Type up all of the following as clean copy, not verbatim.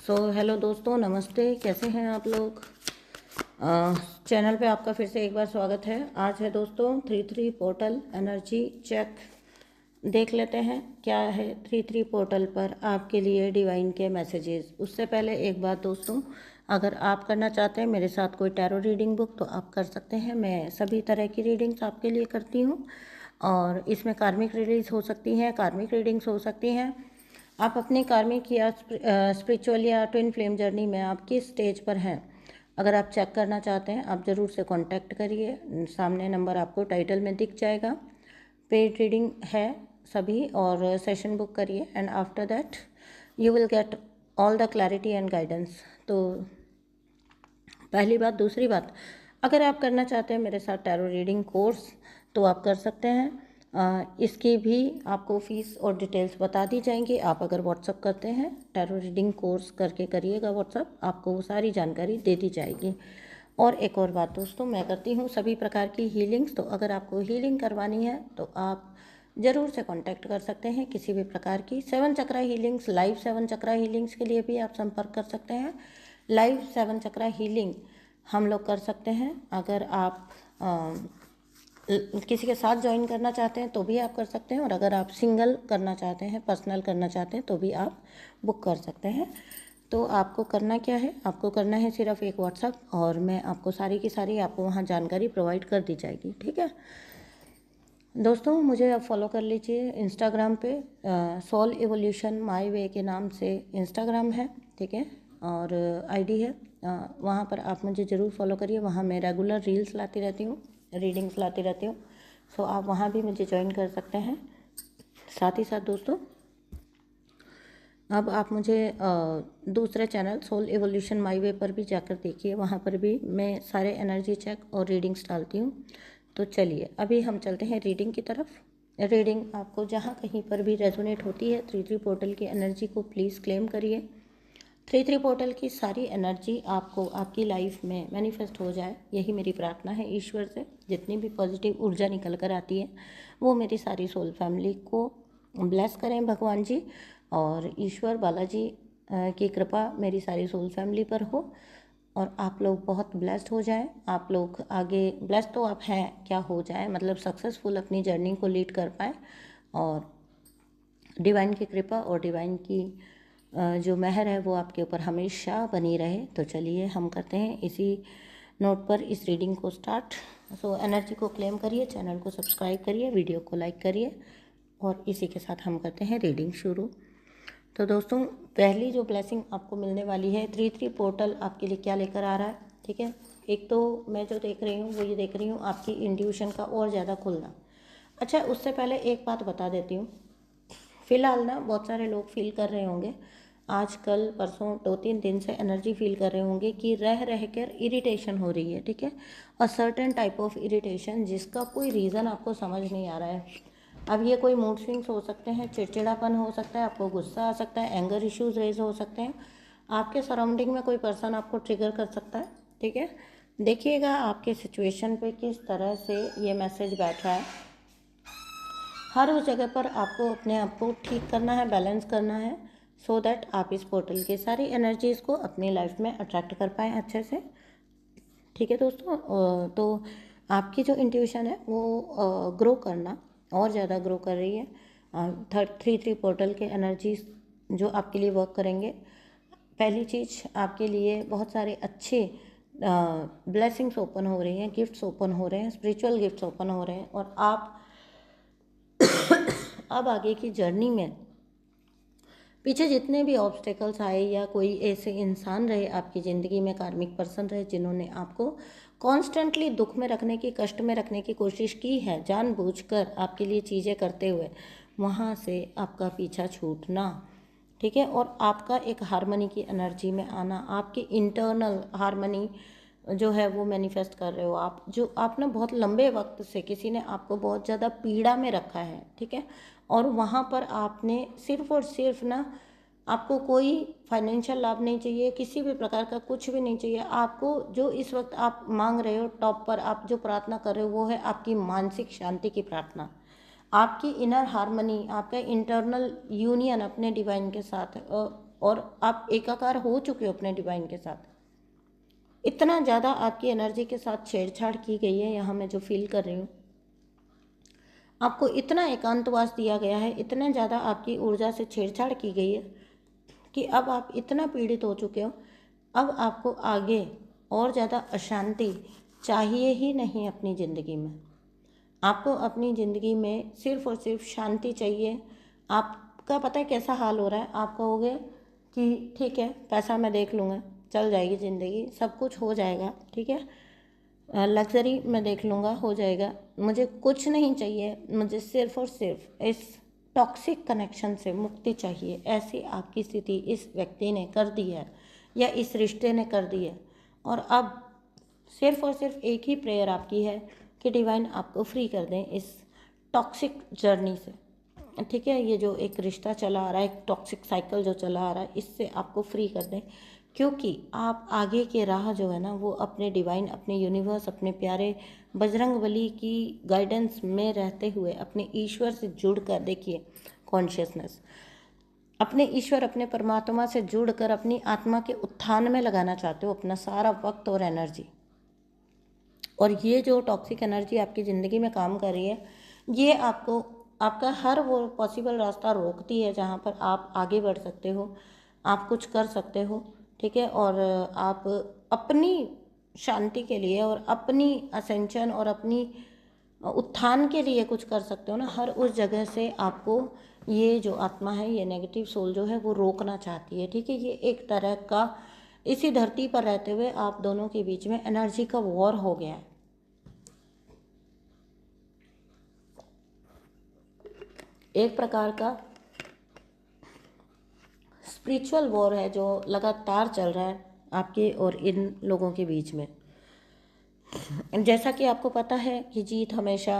Hello दोस्तों, नमस्ते। कैसे हैं आप लोग? चैनल पे आपका फिर से एक बार स्वागत है। आज है दोस्तों 3-3 पोर्टल एनर्जी चेक। देख लेते हैं क्या है 3-3 पोर्टल पर आपके लिए डिवाइन के मैसेजेस। उससे पहले एक बात दोस्तों, अगर आप करना चाहते हैं मेरे साथ कोई टैरो रीडिंग बुक तो आप कर सकते हैं। मैं सभी तरह की रीडिंग्स आपके लिए करती हूँ और इसमें कार्मिक रीडिंग्स हो सकती हैं, कार्मिक रीडिंग्स हो सकती हैं। आप अपनी कार्मिक या स्पिरिचुअल या ट्विन फ्लेम जर्नी में आप किस स्टेज पर हैं, अगर आप चेक करना चाहते हैं आप ज़रूर से कांटेक्ट करिए। सामने नंबर आपको टाइटल में दिख जाएगा। पेड रीडिंग है सभी और सेशन बुक करिए and after that you will get all the clarity and guidance. तो पहली बात। दूसरी बात, अगर आप करना चाहते हैं मेरे साथ टैरो रीडिंग कोर्स तो आप कर सकते हैं। इसकी भी आपको फ़ीस और डिटेल्स बता दी जाएंगी। आप अगर व्हाट्सअप करते हैं टैरो रीडिंग कोर्स करके करिएगा व्हाट्सअप, आपको वो सारी जानकारी दे दी जाएगी। और एक और बात दोस्तों, मैं करती हूँ सभी प्रकार की हीलिंग्स, तो अगर आपको हीलिंग करवानी है तो आप ज़रूर से कांटेक्ट कर सकते हैं किसी भी प्रकार की। 7 चक्रा हीलिंग्स, लाइव 7 चक्रा हीलिंग्स के लिए भी आप संपर्क कर सकते हैं। लाइव 7 चक्रा हीलिंग हम लोग कर सकते हैं। अगर आप किसी के साथ ज्वाइन करना चाहते हैं तो भी आप कर सकते हैं, और अगर आप सिंगल करना चाहते हैं, पर्सनल करना चाहते हैं तो भी आप बुक कर सकते हैं। तो आपको करना क्या है, आपको करना है सिर्फ एक व्हाट्सअप और मैं आपको सारी की सारी आपको वहाँ जानकारी प्रोवाइड कर दी जाएगी। ठीक है दोस्तों, मुझे आप फॉलो कर लीजिए इंस्टाग्राम पे। सोल एवोल्यूशन माय वे के नाम से इंस्टाग्राम है, ठीक है, और आईडी है। वहाँ पर आप मुझे ज़रूर फॉलो करिए। वहाँ मैं रेगुलर रील्स लाती रहती हूँ, रीडिंग्स लाती रहती हूँ। सो आप वहाँ भी मुझे ज्वाइन कर सकते हैं। साथ ही साथ दोस्तों, अब आप मुझे दूसरे channel Soul Evolution My Way पर भी जाकर देखिए। वहाँ पर भी मैं सारे एनर्जी चेक और रीडिंग्स डालती हूँ। तो चलिए अभी हम चलते हैं रीडिंग की तरफ। रीडिंग आपको जहाँ कहीं पर भी रेजोनेट होती है 3-3 पोर्टल की एनर्जी को प्लीज़ क्लेम करिए। 3-3 पोर्टल की सारी एनर्जी आपको आपकी लाइफ में मैनिफेस्ट हो जाए, यही मेरी प्रार्थना है ईश्वर से। जितनी भी पॉजिटिव ऊर्जा निकल कर आती है वो मेरी सारी सोल फैमिली को ब्लेस करें भगवान जी, और ईश्वर बालाजी की कृपा मेरी सारी सोल फैमिली पर हो और आप लोग बहुत ब्लेस्ड हो जाएं। आप लोग आगे ब्लेस्ड तो आप हैं, क्या हो जाए, मतलब सक्सेसफुल अपनी जर्नी को लीड कर पाएँ और डिवाइन की कृपा और डिवाइन की जो मेहर है वो आपके ऊपर हमेशा बनी रहे। तो चलिए हम करते हैं इसी नोट पर इस रीडिंग को स्टार्ट। सो एनर्जी को क्लेम करिए, चैनल को सब्सक्राइब करिए, वीडियो को लाइक करिए और इसी के साथ हम करते हैं रीडिंग शुरू। तो दोस्तों, पहली जो ब्लेसिंग आपको मिलने वाली है 3-3 पोर्टल आपके लिए क्या लेकर आ रहा है, ठीक है। एक तो मैं जो देख रही हूँ वो ये देख रही हूँ आपकी इंट्यूशन का और ज़्यादा खुलना। अच्छा, उससे पहले एक बात बता देती हूँ। फ़िलहाल ना बहुत सारे लोग फील कर रहे होंगे, आज कल परसों 2-3 दिन से एनर्जी फील कर रहे होंगे कि रह रह कर इरिटेशन हो रही है, ठीक है। A certain type of irritation जिसका कोई रीज़न आपको समझ नहीं आ रहा है। अब ये कोई मूड स्विंग्स हो सकते हैं, चिड़चिड़ापन हो सकता है, आपको गुस्सा आ सकता है, एंगर इश्यूज रेज हो सकते हैं, आपके सराउंडिंग में कोई पर्सन आपको ट्रिगर कर सकता है, ठीक है। देखिएगा आपके सिचुएशन पे किस तरह से ये मैसेज बैठा है। हर उस जगह पर आपको अपने आप को ठीक करना है, बैलेंस करना है, सो दैट आप इस पोर्टल की सारी एनर्जीज़ को अपनी लाइफ में अट्रैक्ट कर पाएँ अच्छे से, ठीक है दोस्तों। तो आपकी जो इंट्यूशन है वो ग्रो करना और ज़्यादा ग्रो कर रही है। 3-3 पोर्टल के एनर्जीज जो आपके लिए वर्क करेंगे। पहली चीज़, आपके लिए बहुत सारे अच्छे ब्लेसिंग्स ओपन हो रही हैं, गिफ्ट्स ओपन हो रहे हैं, स्पिरिचुअल गिफ्ट्स ओपन हो रहे हैं, और आप अब आगे की जर्नी में पीछे जितने भी ऑब्स्टेकल्स आए या कोई ऐसे इंसान रहे आपकी ज़िंदगी में, कार्मिक पर्सन रहे जिन्होंने आपको कॉन्स्टेंटली दुख में रखने की, कष्ट में रखने की कोशिश की है, जानबूझकर आपके लिए चीज़ें करते हुए, वहाँ से आपका पीछा छूटना, ठीक है, और आपका एक हारमनी की एनर्जी में आना, आपकी इंटरनल हारमनी जो है वो मैनिफेस्ट कर रहे हो आप। जो आप ना बहुत लंबे वक्त से किसी ने आपको बहुत ज़्यादा पीड़ा में रखा है, ठीक है, और वहाँ पर आपने सिर्फ और सिर्फ ना, आपको कोई फाइनेंशियल लाभ नहीं चाहिए, किसी भी प्रकार का कुछ भी नहीं चाहिए आपको। जो इस वक्त आप मांग रहे हो, टॉप पर आप जो प्रार्थना कर रहे हो वो है आपकी मानसिक शांति की प्रार्थना, आपकी इनर हारमनी, आपका इंटरनल यूनियन अपने डिवाइन के साथ। और आप एकाकार हो चुके हो अपने डिवाइन के साथ। इतना ज़्यादा आपकी एनर्जी के साथ छेड़छाड़ की गई है, यहाँ मैं जो फील कर रही हूँ, आपको इतना एकांतवास दिया गया है, इतना ज़्यादा आपकी ऊर्जा से छेड़छाड़ की गई है कि अब आप इतना पीड़ित हो चुके हो। अब आपको आगे और ज़्यादा अशांति चाहिए ही नहीं अपनी ज़िंदगी में। आपको अपनी ज़िंदगी में सिर्फ और सिर्फ शांति चाहिए। आपका पता है कैसा हाल हो रहा है, आप कहोगे कि ठीक है, पैसा मैं देख लूँगा, चल जाएगी ज़िंदगी, सब कुछ हो जाएगा, ठीक है, लग्जरी मैं देख लूँगा, हो जाएगा, मुझे कुछ नहीं चाहिए, मुझे सिर्फ और सिर्फ इस टॉक्सिक कनेक्शन से मुक्ति चाहिए। ऐसी आपकी स्थिति इस व्यक्ति ने कर दी है या इस रिश्ते ने कर दी है। और अब सिर्फ और सिर्फ एक ही प्रेयर आपकी है कि डिवाइन आपको फ्री कर दें इस टॉक्सिक जर्नी से, ठीक है। ये जो एक रिश्ता चला आ रहा है, एक टॉक्सिक साइकिल जो चला आ रहा है, इससे आपको फ्री कर दें, क्योंकि आप आगे के राह जो है ना वो अपने डिवाइन, अपने यूनिवर्स, अपने प्यारे बजरंगबली की गाइडेंस में रहते हुए अपने ईश्वर से जुड़कर, देखिए कॉन्शियसनेस अपने ईश्वर, अपने परमात्मा से जुड़कर अपनी आत्मा के उत्थान में लगाना चाहते हो अपना सारा वक्त और एनर्जी। और ये जो टॉक्सिक एनर्जी आपकी ज़िंदगी में काम कर रही है, ये आपको आपका हर वो पॉसिबल रास्ता रोकती है जहाँ पर आप आगे बढ़ सकते हो, आप कुछ कर सकते हो, ठीक है। और आप अपनी शांति के लिए और अपनी असेंशन और अपनी उत्थान के लिए कुछ कर सकते हो ना, हर उस जगह से आपको ये जो आत्मा है, ये नेगेटिव सोल जो है वो रोकना चाहती है, ठीक है। ये एक तरह का इसी धरती पर रहते हुए आप दोनों के बीच में एनर्जी का वॉर हो गया है। एक प्रकार का स्पिरिचुअल वॉर है जो लगातार चल रहा है आपके और इन लोगों के बीच में। जैसा कि आपको पता है कि जीत हमेशा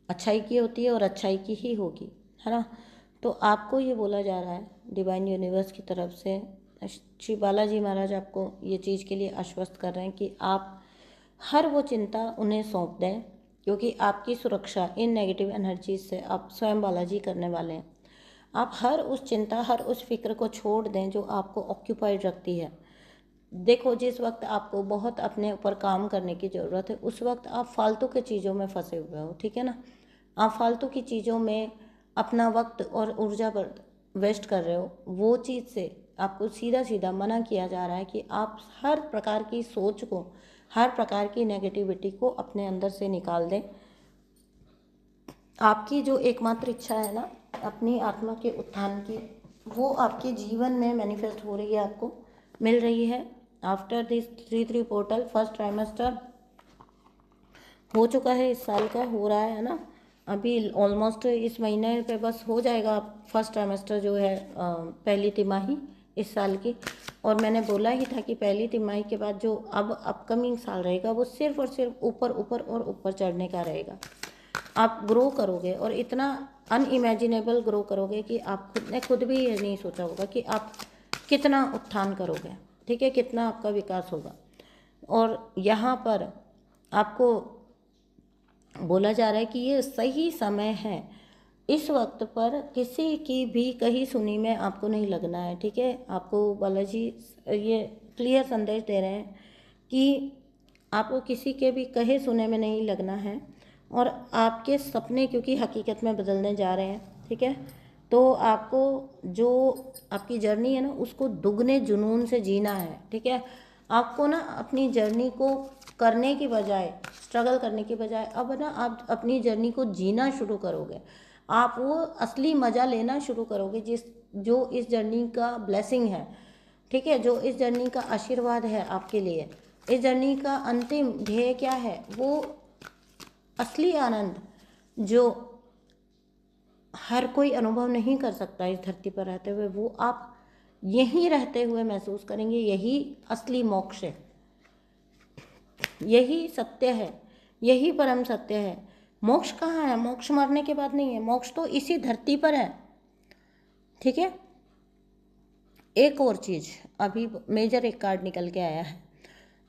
अच्छाई की होती है और अच्छाई की ही होगी, है ना। तो आपको ये बोला जा रहा है डिवाइन यूनिवर्स की तरफ से, श्री बालाजी महाराज आपको ये चीज़ के लिए आश्वस्त कर रहे हैं कि आप हर वो चिंता उन्हें सौंप दें, क्योंकि आपकी सुरक्षा इन नेगेटिव एनर्जीज से आप स्वयं बालाजी करने वाले हैं। आप हर उस चिंता, हर उस फिक्र को छोड़ दें जो आपको ऑक्यूपाइड रखती है। देखो, जिस वक्त आपको बहुत अपने ऊपर काम करने की ज़रूरत है, उस वक्त आप फालतू के चीज़ों में फंसे हुए हो, ठीक है ना। आप फालतू की चीज़ों में अपना वक्त और ऊर्जा पर वेस्ट कर रहे हो। वो चीज़ से आपको सीधा सीधा मना किया जा रहा है कि आप हर प्रकार की सोच को, हर प्रकार की नेगेटिविटी को अपने अंदर से निकाल दें। आपकी जो एकमात्र इच्छा है ना अपनी आत्मा के उत्थान की, वो आपके जीवन में मैनिफेस्ट हो रही है, आपको मिल रही है। After this 3-3 portal first trimester हो चुका है, इस साल का हो रहा है ना। अभी ऑलमोस्ट इस महीने पे बस हो जाएगा फर्स्ट ट्राइमेस्टर जो है, पहली तिमाही इस साल की। और मैंने बोला ही था कि पहली तिमाही के बाद जो अब अपकमिंग साल रहेगा वो सिर्फ और सिर्फ ऊपर ऊपर और ऊपर चढ़ने का रहेगा। आप ग्रो करोगे और इतना अनइमेजिनेबल ग्रो करोगे कि आप खुद ने खुद भी ये नहीं सोचा होगा कि आप कितना उत्थान करोगे, ठीक है, कितना आपका विकास होगा। और यहाँ पर आपको बोला जा रहा है कि ये सही समय है, इस वक्त पर किसी की भी कही सुनी में आपको नहीं लगना है, ठीक है। आपको बालाजी ये क्लियर संदेश दे रहे हैं कि आपको किसी के भी कहे सुने में नहीं लगना है। और आपके सपने क्योंकि हकीकत में बदलने जा रहे हैं, ठीक है। तो आपको जो आपकी जर्नी है ना उसको दुगने जुनून से जीना है, ठीक है। आपको ना अपनी जर्नी को करने की बजाय, स्ट्रगल करने की बजाय, अब ना आप अपनी जर्नी को जीना शुरू करोगे। आप वो असली मज़ा लेना शुरू करोगे जो इस जर्नी का ब्लेसिंग है, ठीक है, जो इस जर्नी का आशीर्वाद है आपके लिए। इस जर्नी का अंतिम ध्येय क्या है, वो असली आनंद जो हर कोई अनुभव नहीं कर सकता इस धरती पर रहते हुए, वो आप यहीं रहते हुए महसूस करेंगे। यही असली मोक्ष है, यही सत्य है, यही परम सत्य है। मोक्ष कहाँ है? मोक्ष मरने के बाद नहीं है, मोक्ष तो इसी धरती पर है, ठीक है। एक और चीज़, अभी मेजर एक कार्ड निकल के आया है।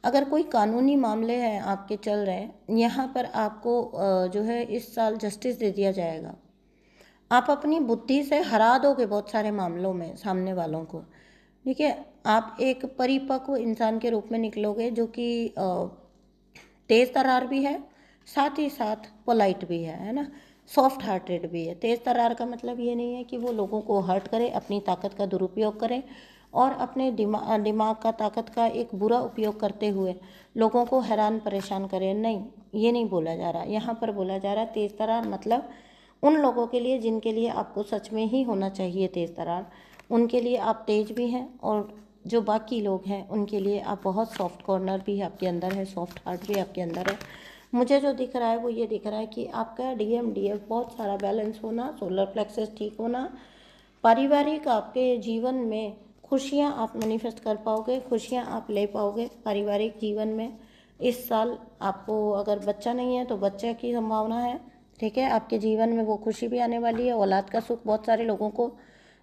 अगर कोई कानूनी मामले हैं आपके चल रहे हैं, यहाँ पर आपको जो है इस साल जस्टिस दे दिया जाएगा। आप अपनी बुद्धि से हरा दोगे बहुत सारे मामलों में सामने वालों को। ठीक है, आप एक परिपक्व इंसान के रूप में निकलोगे जो कि तेज़ तर्रार भी है, साथ ही साथ पोलाइट भी है ना, सॉफ्ट हार्टेड भी है। तेज़ तर्रार का मतलब ये नहीं है कि वो लोगों को हर्ट करे, अपनी ताकत का दुरुपयोग करे और अपने दिमाग का ताकत का एक बुरा उपयोग करते हुए लोगों को हैरान परेशान करे। नहीं, ये नहीं बोला जा रहा। यहाँ पर बोला जा रहा है तेज़ तर्रार मतलब उन लोगों के लिए जिनके लिए आपको सच में ही होना चाहिए तेज़ तर्रार, उनके लिए आप तेज भी हैं, और जो बाकी लोग हैं उनके लिए आप बहुत सॉफ्ट कॉर्नर भी आपके अंदर है, सॉफ्ट हार्ट भी आपके अंदर है। मुझे जो दिख रहा है वो ये दिख रहा है कि आपका DMDF बहुत सारा बैलेंस होना, सोलर प्लेक्सस ठीक होना, पारिवारिक आपके जीवन में खुशियाँ आप मैनिफेस्ट कर पाओगे, खुशियाँ आप ले पाओगे पारिवारिक जीवन में। इस साल आपको अगर बच्चा नहीं है तो बच्चे की संभावना है। ठीक है, आपके जीवन में वो खुशी भी आने वाली है, औलाद का सुख बहुत सारे लोगों को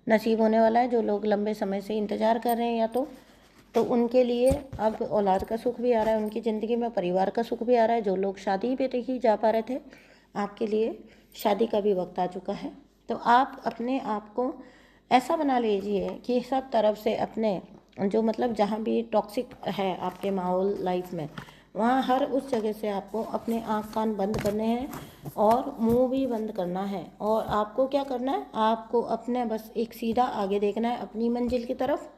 नसीब होने वाला है। जो लोग लंबे समय से इंतज़ार कर रहे हैं या तो उनके लिए अब औलाद का सुख भी आ रहा है, उनकी ज़िंदगी में परिवार का सुख भी आ रहा है। जो लोग शादी पे नहीं जा पा रहे थे, आपके लिए शादी का भी वक्त आ चुका है। तो आप अपने आप को ऐसा बना लीजिए कि सब तरफ से अपने जो मतलब जहाँ भी टॉक्सिक है आपके माहौल लाइफ में, वहाँ हर उस जगह से आपको अपने आँख कान बंद करने हैं और मुंह भी बंद करना है। और आपको क्या करना है, आपको अपने बस एक सीधा आगे देखना है, अपनी मंजिल की तरफ,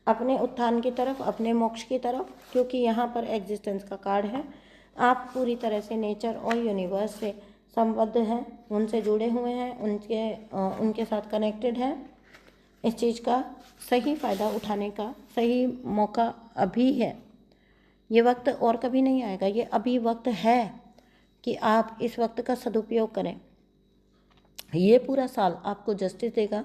अपने उत्थान की तरफ, अपने मोक्ष की तरफ। क्योंकि यहाँ पर एग्जिस्टेंस का कार्ड है, आप पूरी तरह से नेचर और यूनिवर्स से संबद्ध हैं, उनसे जुड़े हुए हैं, उनके साथ कनेक्टेड हैं। इस चीज़ का सही फ़ायदा उठाने का सही मौका अभी है। ये वक्त और कभी नहीं आएगा, ये अभी वक्त है कि आप इस वक्त का सदुपयोग करें। ये पूरा साल आपको जस्टिस देगा,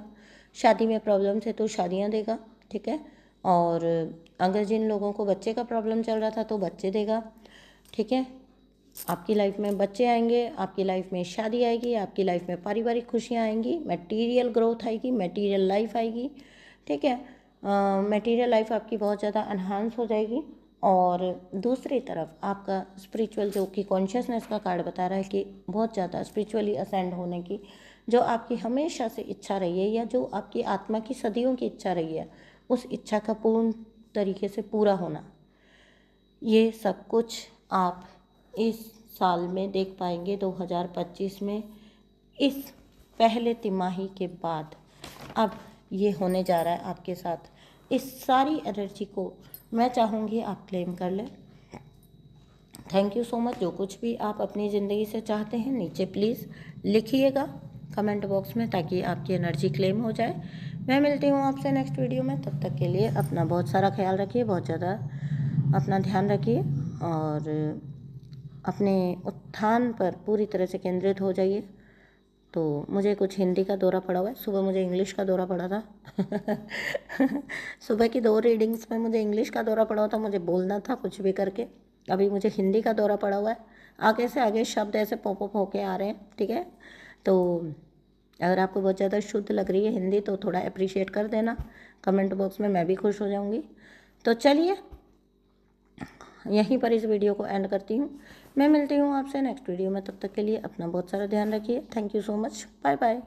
शादी में प्रॉब्लम है तो शादियां देगा। ठीक है, और अगर जिन लोगों को बच्चे का प्रॉब्लम चल रहा था तो बच्चे देगा। ठीक है, आपकी लाइफ में बच्चे आएंगे, आपकी लाइफ में शादी आएगी, आपकी लाइफ में पारिवारिक खुशियाँ आएंगी, मटेरियल ग्रोथ आएगी, मटेरियल लाइफ आएगी। ठीक है, मटेरियल लाइफ आपकी बहुत ज़्यादा एनहांस हो जाएगी। और दूसरी तरफ आपका स्पिरिचुअल जो कि कॉन्शियसनेस का कार्ड बता रहा है कि बहुत ज़्यादा स्पिरिचुअली असेंड होने की जो आपकी हमेशा से इच्छा रही है, या जो आपकी आत्मा की सदियों की इच्छा रही है, उस इच्छा का पूर्ण तरीके से पूरा होना, ये सब कुछ आप इस साल में देख पाएंगे 2025 में। इस पहले तिमाही के बाद अब ये होने जा रहा है आपके साथ। इस सारी एनर्जी को मैं चाहूँगी आप क्लेम कर लें। Thank you so much. जो कुछ भी आप अपनी ज़िंदगी से चाहते हैं नीचे प्लीज़ लिखिएगा कमेंट बॉक्स में, ताकि आपकी एनर्जी क्लेम हो जाए। मैं मिलती हूँ आपसे नेक्स्ट वीडियो में, तब तक के लिए अपना बहुत सारा ख्याल रखिए, बहुत ज़्यादा अपना ध्यान रखिए और अपने उत्थान पर पूरी तरह से केंद्रित हो जाइए। तो मुझे कुछ हिंदी का दौरा पड़ा हुआ है, सुबह मुझे इंग्लिश का दौरा पड़ा था सुबह की 2 रीडिंग्स में मुझे इंग्लिश का दौरा पड़ा हुआ था, मुझे बोलना था कुछ भी करके। अभी मुझे हिंदी का दौरा पड़ा हुआ है, आगे से आगे शब्द ऐसे पॉप अप होके आ रहे हैं। ठीक है, तो अगर आपको बहुत ज़्यादा शुद्ध लग रही है हिंदी तो थोड़ा अप्रिशिएट कर देना कमेंट बॉक्स में, मैं भी खुश हो जाऊँगी। तो चलिए यहीं पर इस वीडियो को एंड करती हूँ। मैं मिलती हूँ आपसे नेक्स्ट वीडियो में, तब तक के लिए अपना बहुत सारा ध्यान रखिए। Thank you so much, bye bye.